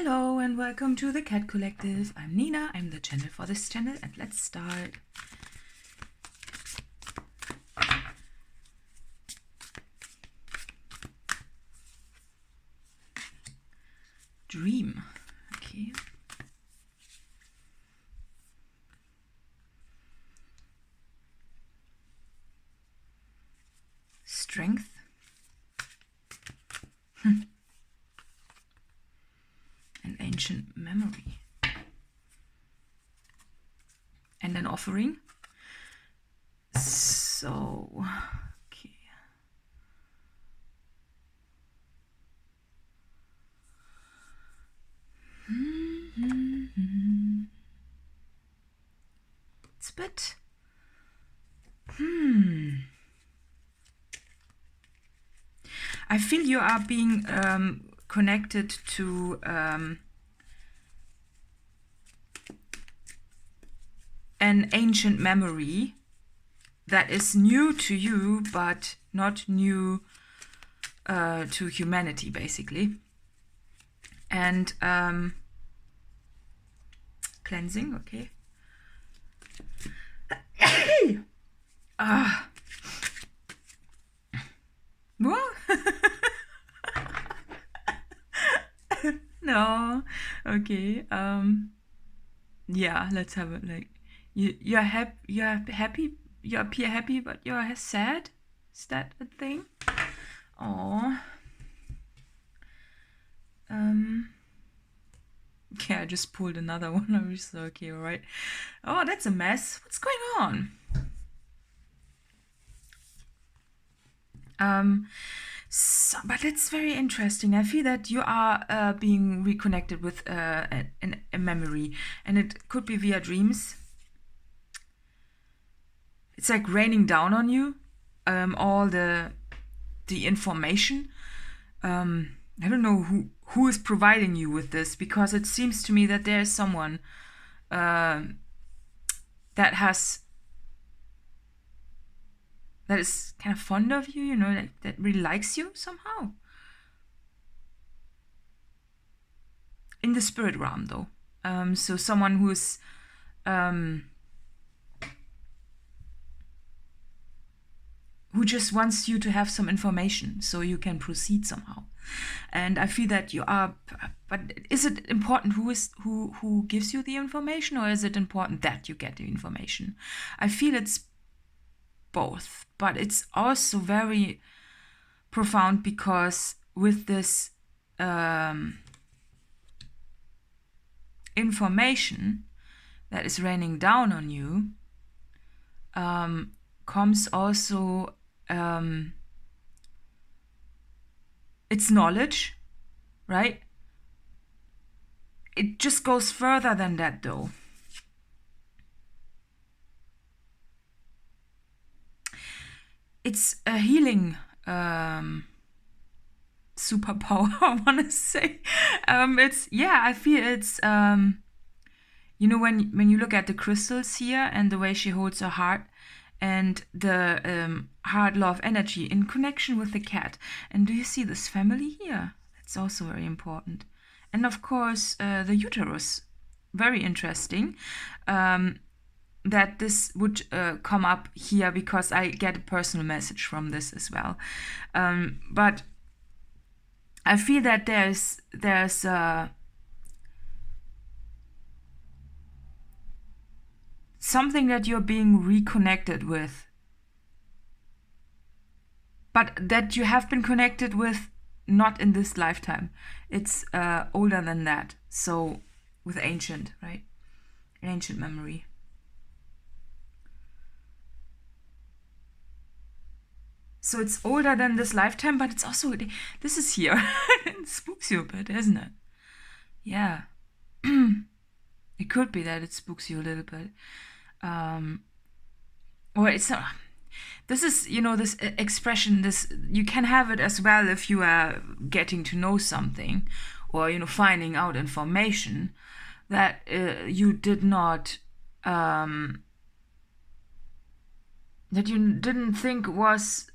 Hello and welcome to the Cat Collective. I'm Nina, I'm the channel for this channel, and let's start. Dream. Okay. Strength. An ancient memory. And an offering. So, okay. It's a bit. I feel you are being connected to an ancient memory that is new to you, but not new to humanity, basically. And cleansing, okay. What? No. Okay. Yeah, let's have it. Like you're happy. You appear happy, but you're sad. Is that a thing? Oh. Okay, I just pulled another one. I was okay, all right. Oh, that's a mess. What's going on? But it's very interesting. I feel that you are being reconnected with a memory, and it could be via dreams. It's like raining down on you, all the information. I don't know who is providing you with this, because it seems to me that there is someone that is kind of fond of you, that really likes you somehow. In the spirit realm, though. So someone who's who just wants you to have some information so you can proceed somehow. And I feel that you are, but is it important who gives you the information, or is it important that you get the information? I feel it's both, but it's also very profound, because with this information that is raining down on you comes also it's knowledge, right? It just goes further than that, though. It's a healing superpower, I want to say. I feel it's when you look at the crystals here and the way she holds her heart, and the heart love energy in connection with the cat. And do you see this family here? That's also very important. And of course, the uterus, very interesting. That this would come up here, because I get a personal message from this as well. But I feel that there's something that you're being reconnected with, but that you have been connected with not in this lifetime. It's older than that. So with ancient, right? An ancient memory. So it's older than this lifetime, but it's also, this is here. It spooks you a bit, isn't it? Yeah. It could be that it spooks you a little bit. Or it's not. This is, this expression, you can have it as well if you are getting to know something, or, finding out information that you did not, that you didn't think was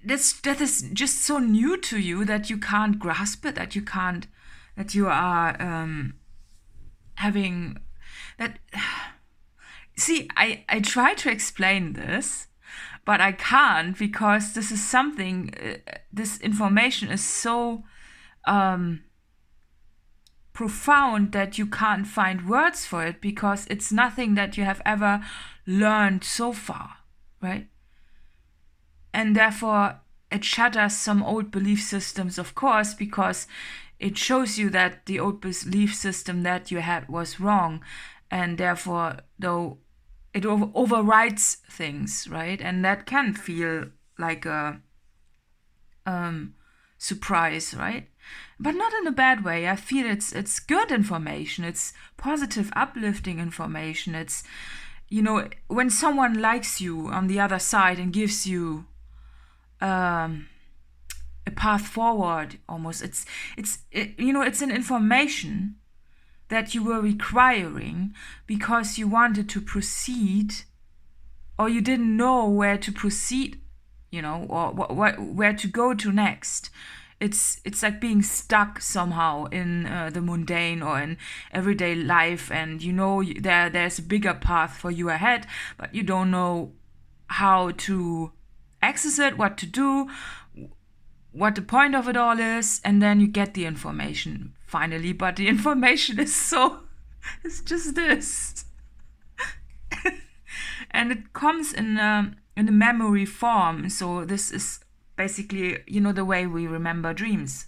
that is just so new to you that you can't grasp it, that you are having that. See, I try to explain this, but I can't, because this is something, this information is so profound that you can't find words for it, because it's nothing that you have ever learned so far, right? And therefore it shatters some old belief systems, of course, because it shows you that the old belief system that you had was wrong, and therefore, though, it overrides things, right? And that can feel like a surprise, right? But not in a bad way. I feel it's good information. It's positive, uplifting information. It's, when someone likes you on the other side and gives you a path forward, almost. It's an information that you were requiring because you wanted to proceed, or you didn't know where to proceed, or where to go to next. It's like being stuck somehow in the mundane or in everyday life, and there's a bigger path for you ahead, but you don't know how to access it, what to do, what the point of it all is, and then you get the information finally, but the information is it's just this. And it comes in a memory form, so this is basically, the way we remember dreams.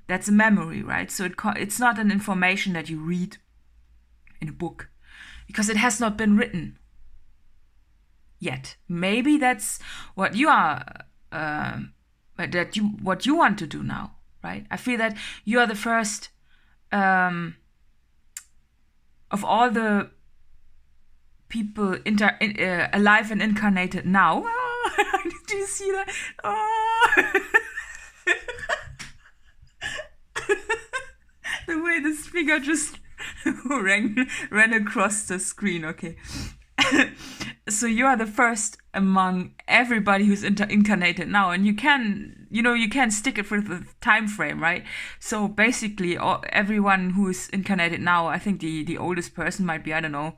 That's a memory, right? So it's not an information that you read in a book, because it has not been written yet. Maybe that's what you are, what you want to do now, right? I feel that you are the first of all the people alive and incarnated now. Did you see that? Oh. The way this figure just ran across the screen. Okay. So you are the first among everybody who's incarnated now, and you can stick it with the time frame, right? So basically, everyone who is incarnated now, I think the oldest person might be, I don't know,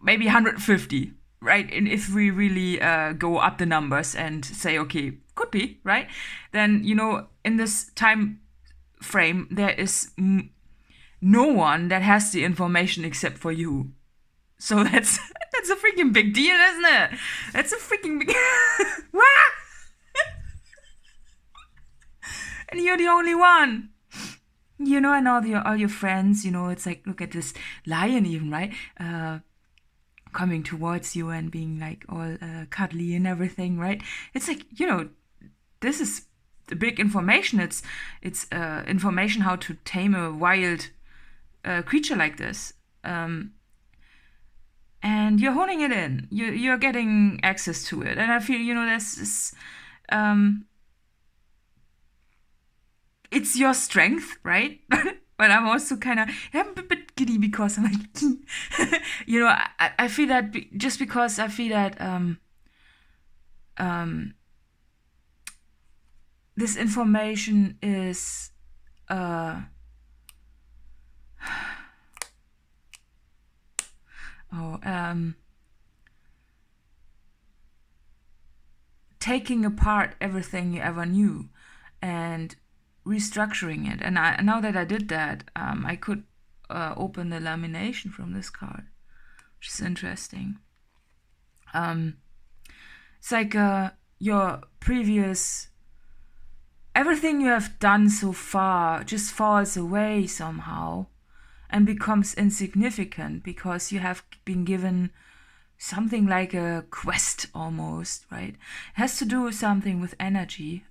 maybe 150, right? And if we really go up the numbers and say, okay, could be, right? Then, in this time frame, there is no one that has the information except for you. So that's a freaking big deal, isn't it? That's a freaking big... And you're the only one. And all your friends, it's like, look at this lion even, right? Coming towards you and being like all cuddly and everything, right? It's like, this is the big information. It's information how to tame a wild creature like this. And you're honing it in. You're getting access to it. And I feel, there's this... it's your strength, right? But I'm also kind of... I'm a bit giddy because I'm like... I feel that just because I feel that... this information is... taking apart everything you ever knew and restructuring it. And now that I did that, I could open the lamination from this card, which is interesting. It's like your previous... everything you have done so far just falls away somehow and becomes insignificant because you have been given something like a quest almost, right? It has to do with something with energy.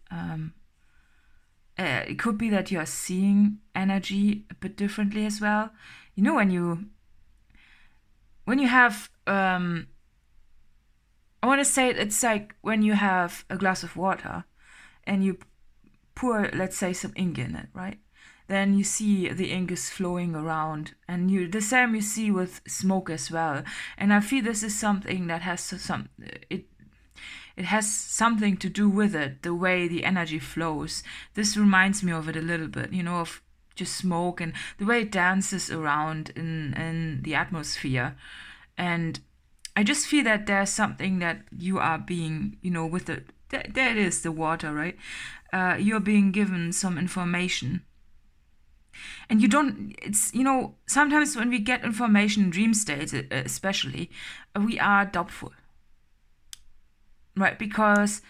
It could be that you are seeing energy a bit differently as well. When you have, I want to say it's like when you have a glass of water and you pour, let's say, some ink in it, right? Then you see the ink is flowing around, and the same you see with smoke as well. And I feel this is something that has it has something to do with it, the way the energy flows. This reminds me of it a little bit, of just smoke and the way it dances around in the atmosphere. And I just feel that there's something that you are being, with there it is, the water, right? You're being given some information. And you don't, it's, sometimes when we get information in dream states, especially, we are doubtful. Right? Because,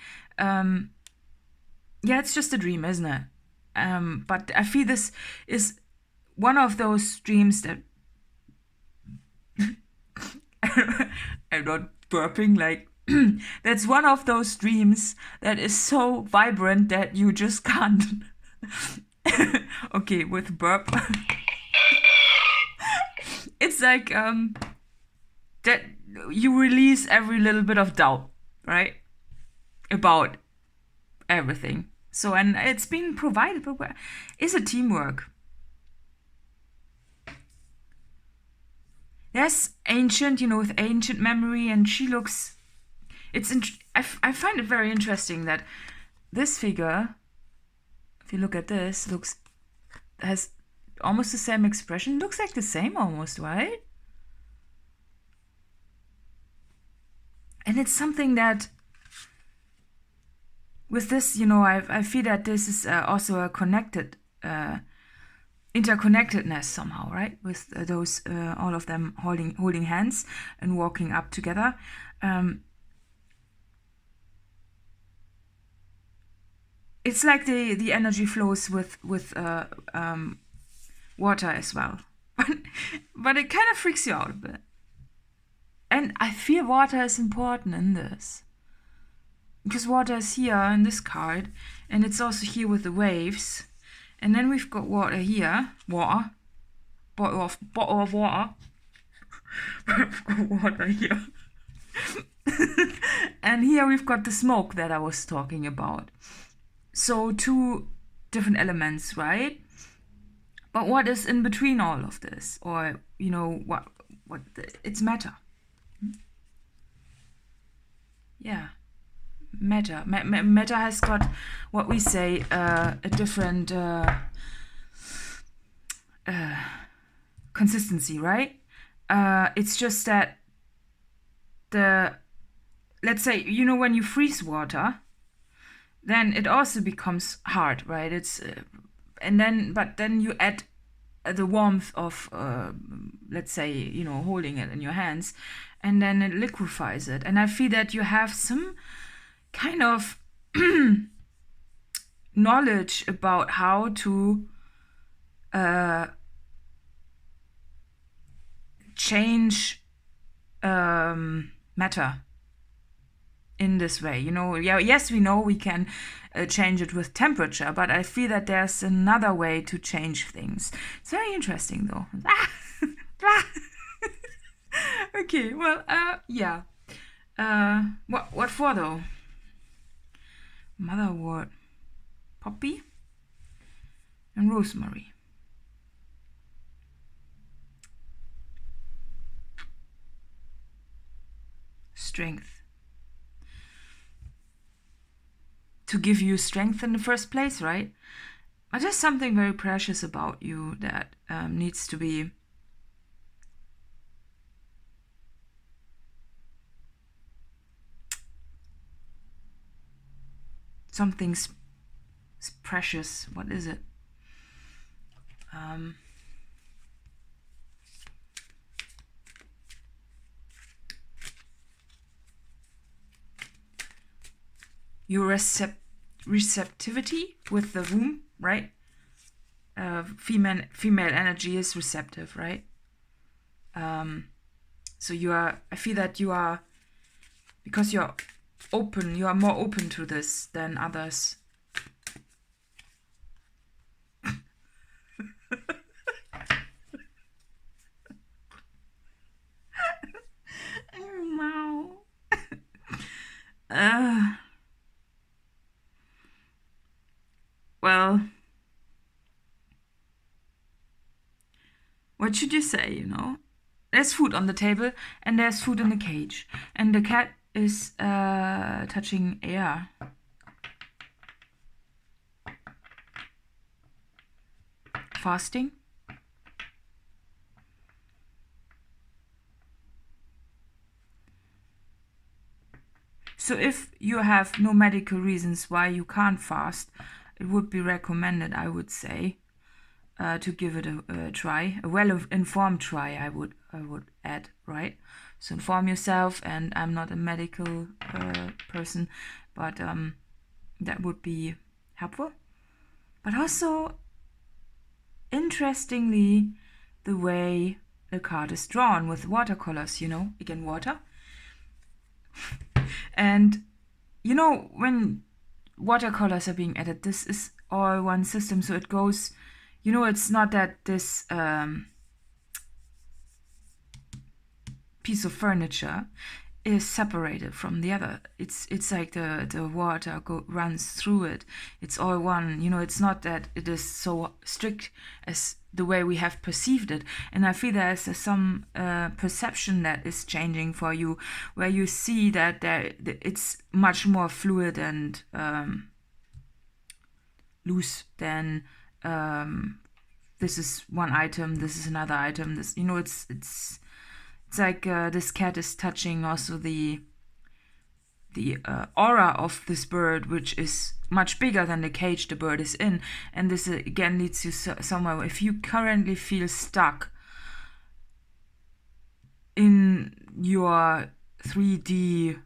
it's just a dream, isn't it? But I feel this is one of those dreams that I'm not burping, like, that's one of those dreams that is so vibrant that you just can't. Okay, with burp. It's like that you release every little bit of doubt, right? About everything. So, and it's being provided, but it's a teamwork. Yes, ancient, with ancient memory, and she looks. I find it very interesting that this figure, if you look at this, has almost the same expression. Looks like the same almost, right? And it's something that with this, I feel that this is also a connected, interconnectedness somehow, right? With those, all of them holding hands and walking up together. It's like the energy flows with water as well, but it kind of freaks you out a bit. And I feel water is important in this. Because water is here in this card, and it's also here with the waves. And then we've got water here. Bottle of water. We've got water here. And here we've got the smoke that I was talking about. So 2 different elements, right? But what is in between all of this? Or, it's matter. Yeah. Matter. Matter has got what we say a different consistency, right? It's just that let's say, when you freeze water, then it also becomes hard, right? It's but then you add the warmth of let's say, holding it in your hands, and then it liquefies it. And I feel that you have some kind of knowledge about how to change matter in this way. Yes, we know we can change it with temperature, but I feel that there's another way to change things. It's very interesting, though. Okay, well, yeah. What for, though? Motherwort, poppy, and rosemary. Strength. To give you strength in the first place, right? But there's something very precious about you that needs to be something's precious. What is it? Your receptivity with the womb, right? Female energy is receptive, right? So I feel that you are, because you're open, you are more open to this than others. Oh, wow. Well, what should you say, There's food on the table and there's food in the cage. And the cat is touching air. Fasting. So if you have no medical reasons why you can't fast, it would be recommended, I would say, to give it a try, a well-informed try. I would add, right? So inform yourself. And I'm not a medical person, but that would be helpful. But also, interestingly, the way the card is drawn with watercolors. Again, water. And when watercolors are being added, this is all one system. So it goes, it's not that this piece of furniture is separated from the other. It's like the water runs through it. It's all one. It's not that it is so strict as the way we have perceived it. And I feel there's some perception that is changing for you, where you see that it's much more fluid and loose than this is one item, this is another item. This, it's like this cat is touching also the aura of this bird, which is much bigger than the cage the bird is in. And this again leads you somewhere. If you currently feel stuck in your 3D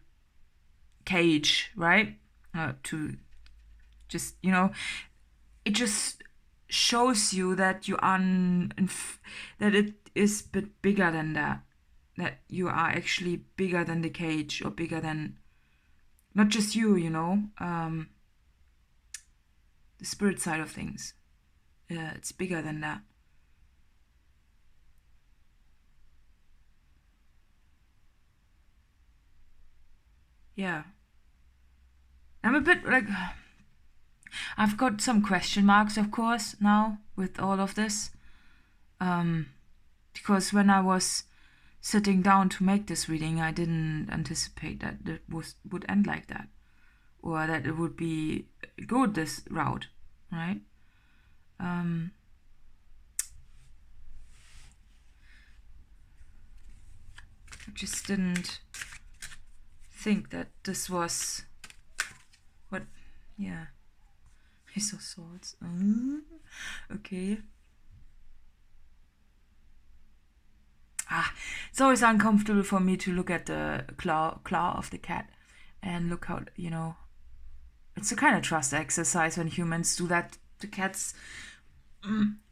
cage, right? To just, it just shows you that you are that it is a bit bigger than that. That you are actually bigger than the cage, or bigger than not just you, the spirit side of things. It's bigger than that. Yeah. I'm a bit like, I've got some question marks, of course, now with all of this. Because when I was sitting down to make this reading, I didn't anticipate that it would end like that, or that it would go this route, right? I just didn't think that this was what. Yeah, Ace of Swords. Okay. It's always uncomfortable for me to look at the claw of the cat and look how, it's a kind of trust exercise when humans do that to cats.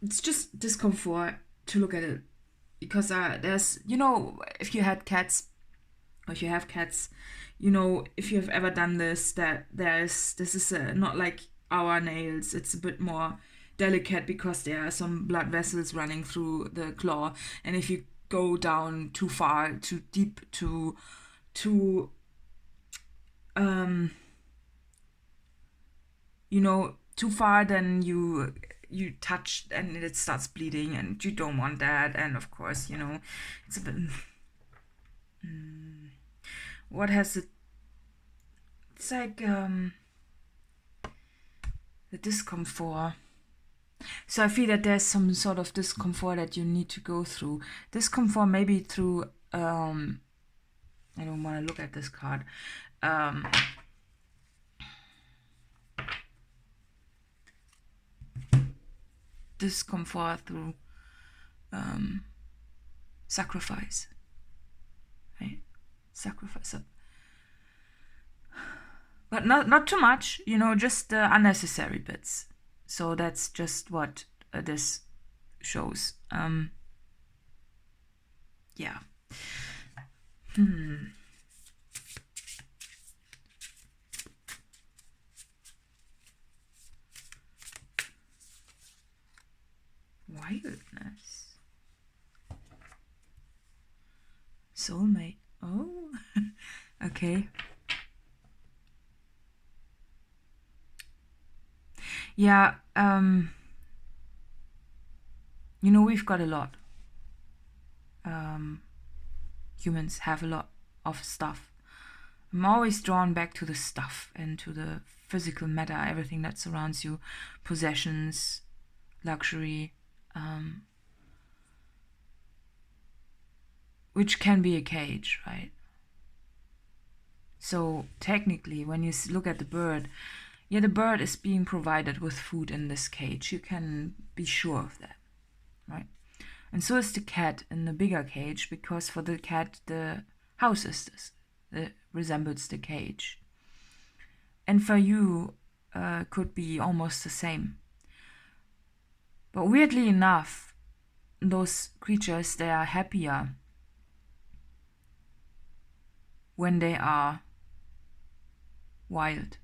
It's just discomfort to look at it, because there's, if you had cats, or if you have cats, if you have ever done this, that this is not like our nails. It's a bit more delicate because there are some blood vessels running through the claw, and if you go down too far, too deep, too far, then you touch and it starts bleeding, and you don't want that. And of course, it's a bit what has it, it's like the discomfort. So I feel that there's some sort of discomfort that you need to go through. Discomfort maybe through, I don't want to look at this card. Discomfort through sacrifice. Right? Sacrifice. But not too much, just unnecessary bits. So that's just what this shows. Yeah. Wildness. Soulmate. Oh. Okay. Yeah, we've got a lot. Humans have a lot of stuff. I'm always drawn back to the stuff and to the physical matter, everything that surrounds you, possessions, luxury, which can be a cage, right? So technically, when you look at the bird, yeah, the bird is being provided with food in this cage. You can be sure of that, right? And so is the cat in the bigger cage, because for the cat, the house is this. It resembles the cage. And for you, could be almost the same. But weirdly enough, those creatures, they are happier when they are wild.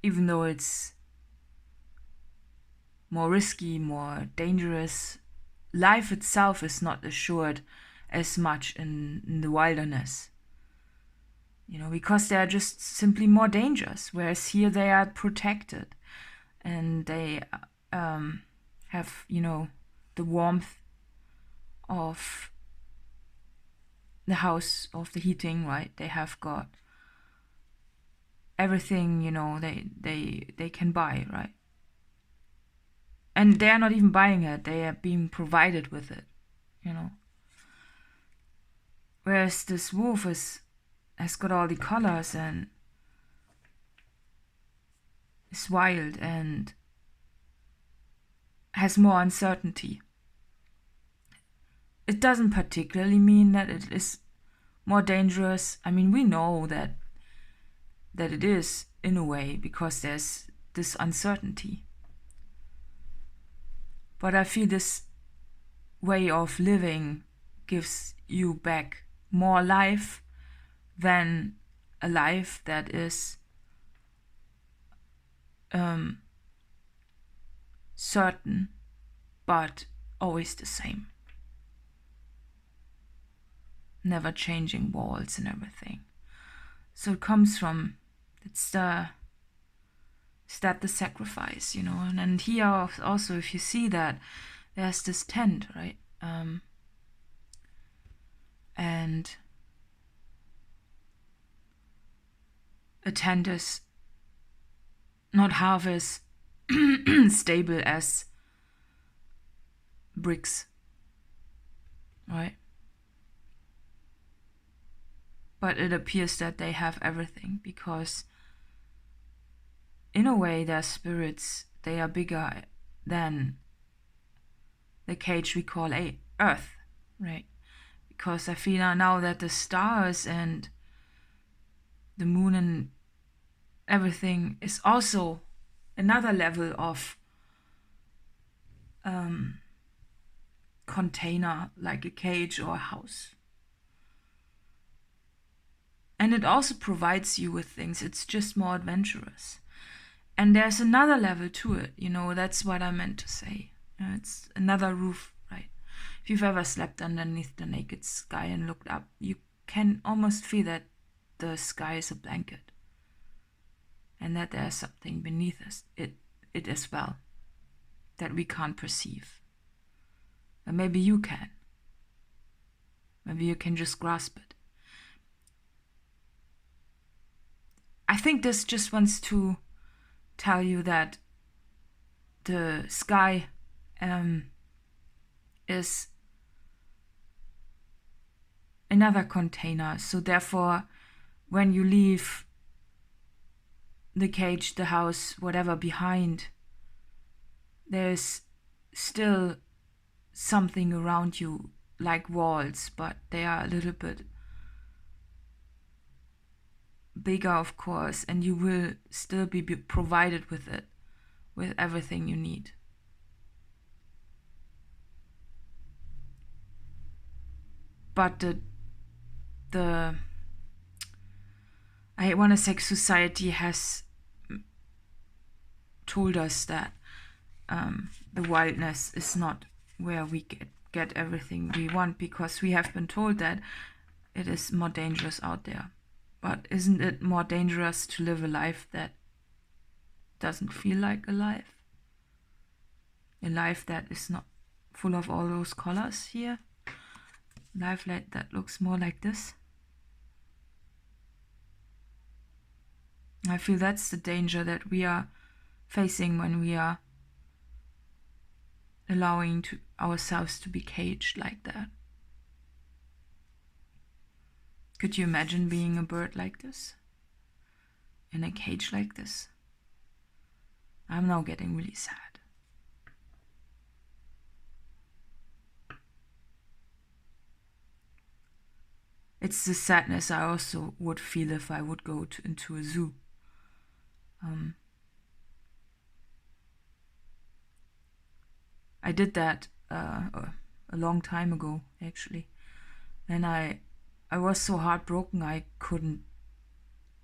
Even though it's more risky, more dangerous, life itself is not assured as much in the wilderness. You know, because they are just simply more dangerous, whereas here they are protected and they have, you know, the warmth of the house, of the heating, right? They have got everything, you know, they can buy, right? And they're not even buying it, they are being provided with it, you know. Whereas this wolf has got all the colors and is wild and has more uncertainty. It doesn't particularly mean that it is more dangerous. I mean, we know that it is in a way, because there's this uncertainty. But I feel this way of living gives you back more life than a life that is certain, but always the same. Never changing walls and everything. So it comes from, it's that the sacrifice, you know. And here also, if you see that, there's this tent, right? And a tent is not half as stable as bricks, right? But it appears that they have everything, because in a way their spirits, they are bigger than the cage we call Earth, right? Because I feel now that the stars and the moon and everything is also another level of container, like a cage or a house. And it also provides you with things. It's just more adventurous. And there's another level to it, you know, that's what I meant to say. It's another roof, right? If you've ever slept underneath the naked sky and looked up, you can almost feel that the sky is a blanket. And that there's something beneath us, it as well, that we can't perceive. But maybe you can. Maybe you can just grasp it. I think this just wants to tell you that the sky is another container. So therefore, when you leave the cage, the house, whatever behind, there's still something around you, like walls, but they are a little bit bigger, of course, and you will still be provided with it, with everything you need. But the I want to say society has told us that the wildness is not where we get everything we want, because we have been told that it is more dangerous out there. But isn't it more dangerous to live a life that doesn't feel like a life? A life that is not full of all those colors here? Life that looks more like this? I feel that's the danger that we are facing when we are allowing ourselves to be caged like that. Could you imagine being a bird like this? In a cage like this? I'm now getting really sad. It's the sadness I also would feel if I would go into a zoo. I did that a long time ago, actually. And I was so heartbroken I couldn't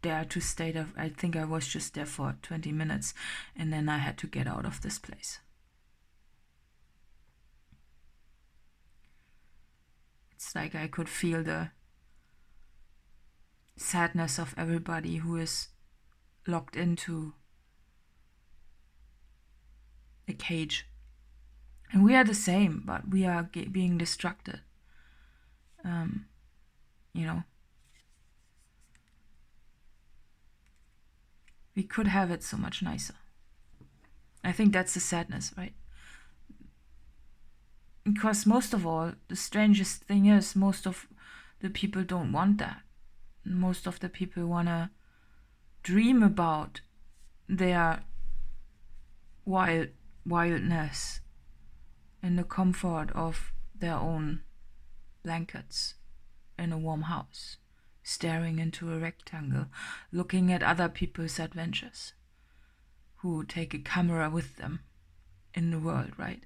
dare to stay there. I think I was just there for 20 minutes and then I had to get out of this place. It's like I could feel the sadness of everybody who is locked into a cage. And we are the same, but we are being distracted. You know, we could have it so much nicer. I think that's the sadness, right? Because most of all, the strangest thing is most of the people don't want that. Most of the people want to dream about their wildness in the comfort of their own blankets in a warm house, staring into a rectangle, looking at other people's adventures who take a camera with them in the world, right?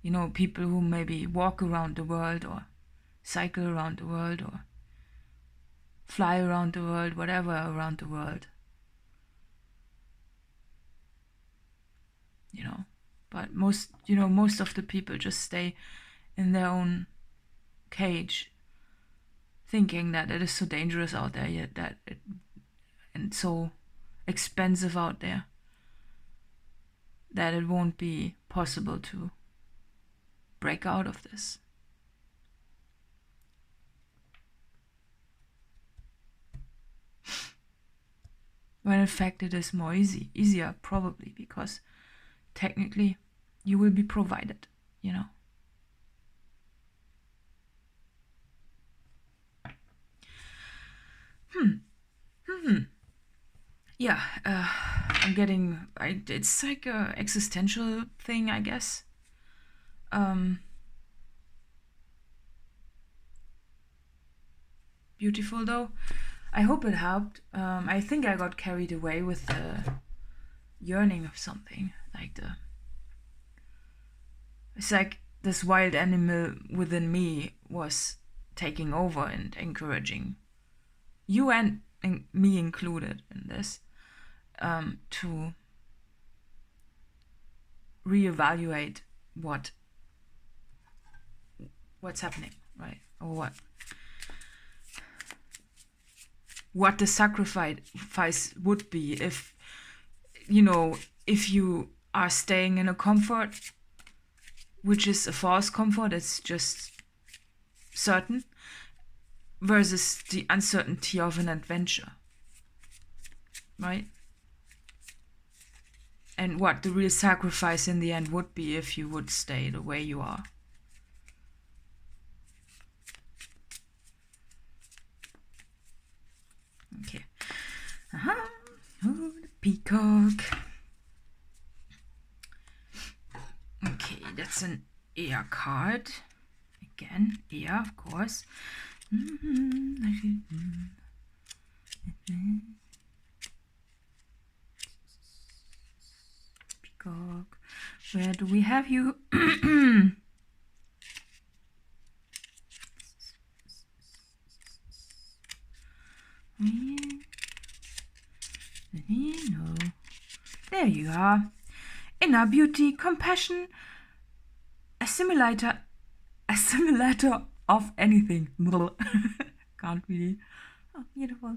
You know, people who maybe walk around the world or cycle around the world or fly around the world, whatever around the world. You know, but most of the people just stay in their own cage, thinking that it is so dangerous out there, yet and so expensive out there that it won't be possible to break out of this. When in fact it is more easier probably, because technically you will be provided, you know. Yeah, it's like a existential thing, I guess. Beautiful though. I hope it helped. I think I got carried away with the yearning of something, it's like this wild animal within me was taking over and encouraging you and me included in this, to reevaluate what's happening, right? Or what the sacrifice would be if you are staying in a comfort which is a false comfort, it's just certain, versus the uncertainty of an adventure, right? And what the real sacrifice in the end would be if you would stay the way you are. Okay. Oh, the peacock. Okay, that's an air card. Again, air, of course. Peacock. Where do we have you? No. There you are. Inner beauty, compassion, assimilator of anything. Can't really. Oh, beautiful.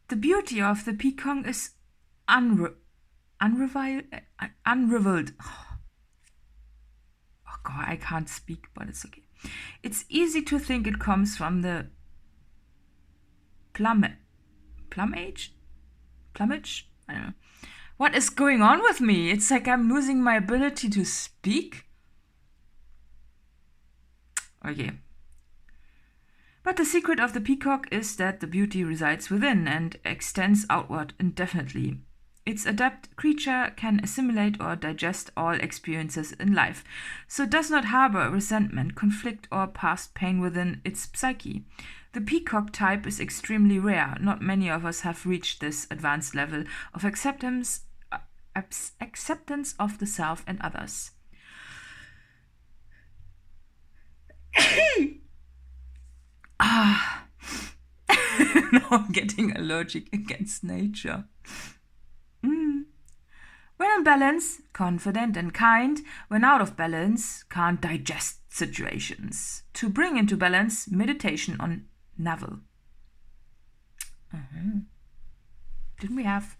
The beauty of the peacock is unrivaled. Oh God, I can't speak, but it's okay. It's easy to think it comes from the plumage. plumage. I don't know. What is going on with me? It's like I'm losing my ability to speak. Okay. But the secret of the peacock is that the beauty resides within and extends outward indefinitely. Its adept creature can assimilate or digest all experiences in life, so it does not harbor resentment, conflict, or past pain within its psyche. The peacock type is extremely rare. Not many of us have reached this advanced level of acceptance of the self and others. Now I'm getting allergic against nature. When in balance, confident and kind. When out of balance, can't digest situations. To bring into balance, meditation on navel. Didn't we have...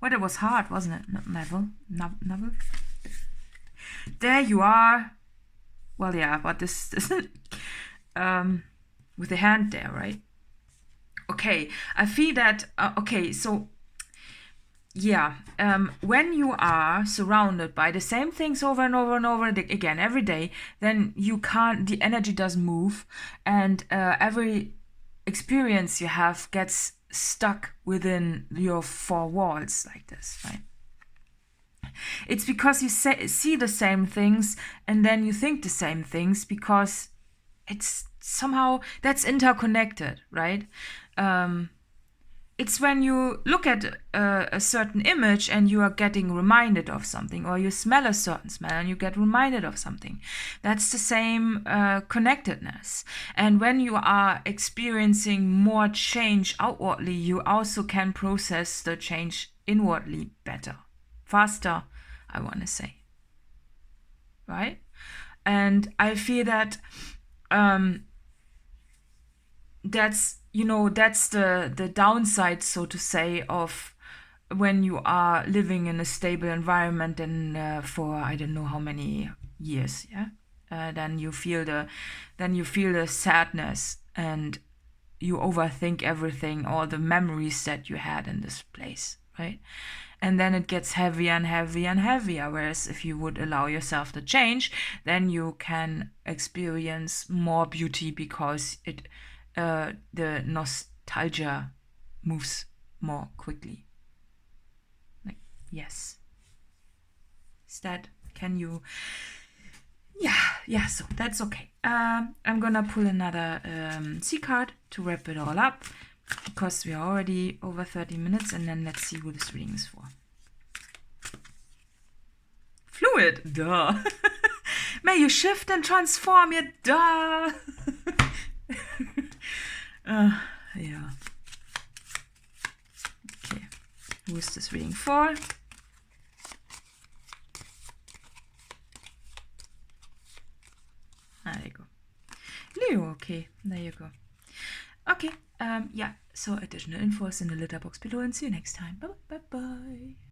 Well, it was hard, wasn't it? Not navel. Navel. There you are. Well, yeah, but this isn't... with the hand there, right? Okay, I feel that... okay, so... Yeah, when you are surrounded by the same things over and over and over again every day, then you can't, the energy doesn't move, and every experience you have gets stuck within your four walls like this, right? It's because you see the same things and then you think the same things because it's somehow, that's interconnected, right? It's when you look at a certain image and you are getting reminded of something, or you smell a certain smell and you get reminded of something. That's the same connectedness. And when you are experiencing more change outwardly, you also can process the change inwardly better, faster, I want to say. Right? And I feel that that's the downside, so to say, of when you are living in a stable environment and for I don't know how many years, yeah. Then you feel the sadness and you overthink everything, all the memories that you had in this place, right? And then it gets heavier and heavier and heavier. Whereas if you would allow yourself to change, then you can experience more beauty because the nostalgia moves more quickly. Like, yes. Is that, can you... Yeah, so that's okay. I'm gonna pull another C card to wrap it all up, because we are already over 30 minutes, and then let's see who this reading is for. Fluid, duh. May you shift and transform, yeah, duh. Yeah. Okay, who is this reading for? There you go. Leo, okay, there you go. Okay, yeah, so additional info is in the litter box below, and see you next time. Bye.